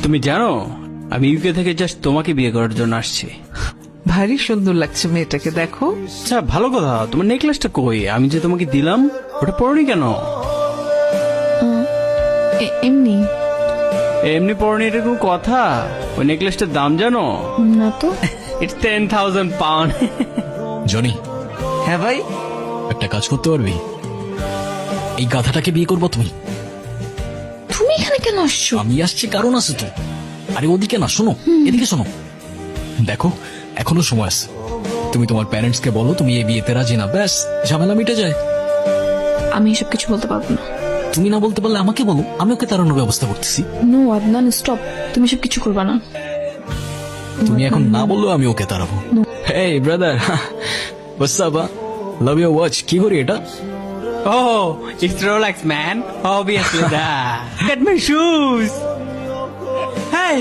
তুমি জানো আমি ইউকে থেকে জাস্ট তোমাকে বিয়ে করার জন্য আসছি। ভারী সুন্দর লাগছে মেয়েটাকে, দেখো। আচ্ছা ভালো কথা, তোমার নেকলেসটা কই? আমি যে তোমাকে দিলাম ওটা পরনি কেন? এমনি। এমনি পরনি এটা কোনো কথা? ওই নেকলেসটার দাম জানো? না তো। It's 10,000 pound. জনি, হ্যাঁ ভাই। একটা কাজ করতে পারবি? এই গাধাটাকে বিয়ে করবো তুমি? তুমি এখানে কেন আসছো? আমি আসছি কারণ আছে তো। আরে ওদিকে না, শোনো, এদিকে শোনো। দেখো এখনো সময় আছে, তুমি তোমার প্যারেন্টস কে বলো তুমি এই বিয়েতে রাজি না, ব্যাস ঝামেলা মিটে যায়। আমি এসব কিছু বলতে পারবো না। তুমি না বলতে পারলে আমাকে বলো, আমি ওকে তাড়ানোর ব্যবস্থা করতেছি। No Adnan, stop. তুমি সব কিছু করবা না। তুমি এখন না বললেও আমি ওকে তাড়াবো। Hey brother, what's up? Love your watch. কি করি এটা? Oh, it's Rolex, man. Obviously that. Get my shoes. Hey,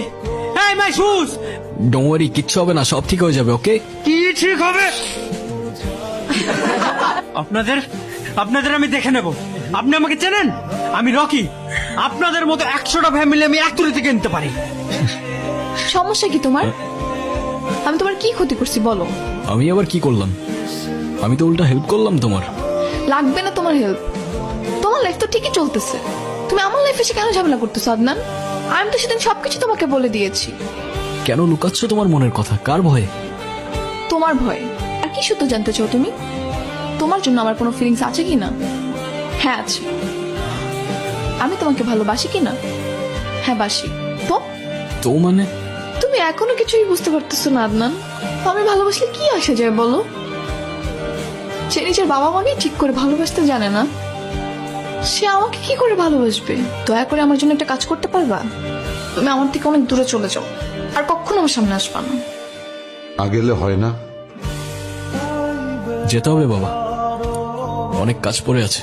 hey, my shoes. Don't worry, কিচ্ছু হবে না, সব ঠিক হয়ে যাবে। ওকে? কি ঠিক হবে? আপনাদের আমি দেখে নেব। আপনি আমাকে চেনেন? আমি রকি। আপনাদের মতো 100টা ফ্যামিলি আমি এক তুড়ি থেকে নিতে পারি। সমস্যা কি তোমার? আমি তোমার কি ক্ষতি করছি বলো? আমি আবার কি করলাম? আমি তো উল্টা হেল্প করলাম তোমার। লাগবে না তোমার হেল্প। তোমার লাইফ তো ঠিকই চলতেছে। তুমি আমার লাইফে এসে কেন ঝামেলা করতেছো আদনান? আমি তো সেদিন সবকিছু তোমাকে বলে দিয়েছি। কেন লুকাচ্ছ তোমার মনের কথা? কার ভয়ে? তোমার ভয়। আর কি সত্য জানতে চাও তুমি? তোমার জন্য আমার কোনো ফিলিংস আছে কি না? হ্যাঁ আছে। আমি তোমাকে ভালোবাসি কি না? হ্যাঁ বাসি। তো তো মানে? তুমি এখনো কিছুই বুঝতে পারতেছো না আদনান। আমি ভালোবাসলে কি আসে যায় বলো? সে নিজের বাবা মাকে ঠিক করে ভালোবাসতে জানে না, সে আমাকে কি করে ভালোবাসবে? দয়া করে আমার জন্য একটা কাজ করতে পারবা? তুমি আমার থেকে অনেক দূরে চলে যাও, আর কখনো আমার সামনে আসবা না। না গেলে হয় না? যেতে হবে বাবা, অনেক কাজ পড়ে আছে।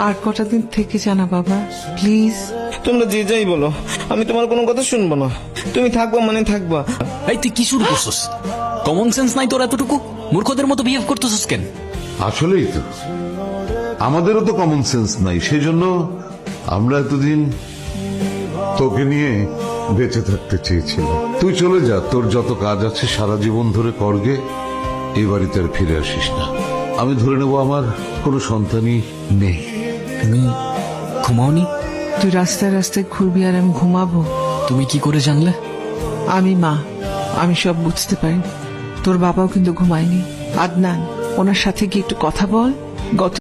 আর কটা দিন থেকে জানা বাবা, প্লিজ। তোমরা যে যাই বলো, আমি তোমার কোনো কথা শুনবো না। তুমি থাকবা মানে থাকবা। এই তুই কি শুরু করছিস? কমন সেন্স নাই তোর এতটুকু? মূর্খদের মতো বিহেভ করতেছিস কেন? আসলেই তো আমাদেরও তো কমন সেন্স নাই, সেজন্য আমরা এতদিন তোকে নিয়ে বেঁচে থাকতে চেয়েছিলাম। তুই চলে যা, তোর যত কাজ আছে সারা জীবন ধরে করগে, এই বাড়িতে আর ফিরে আসিস না। আমি ধরে নেব আমার কোনো সন্তানই নেই। তুমি ঘুমাওনি? তুই রাস্তায় রাস্তায় ঘুরবি আর আমি ঘুমাবো? তুমি কি করে জানলে? আমি মা, আমি সব বুঝতে পারি। তোর বাবাও কিন্তু ঘুমায়নি। আদনান, ওনার সাথে গিয়ে একটু কথা বল। গত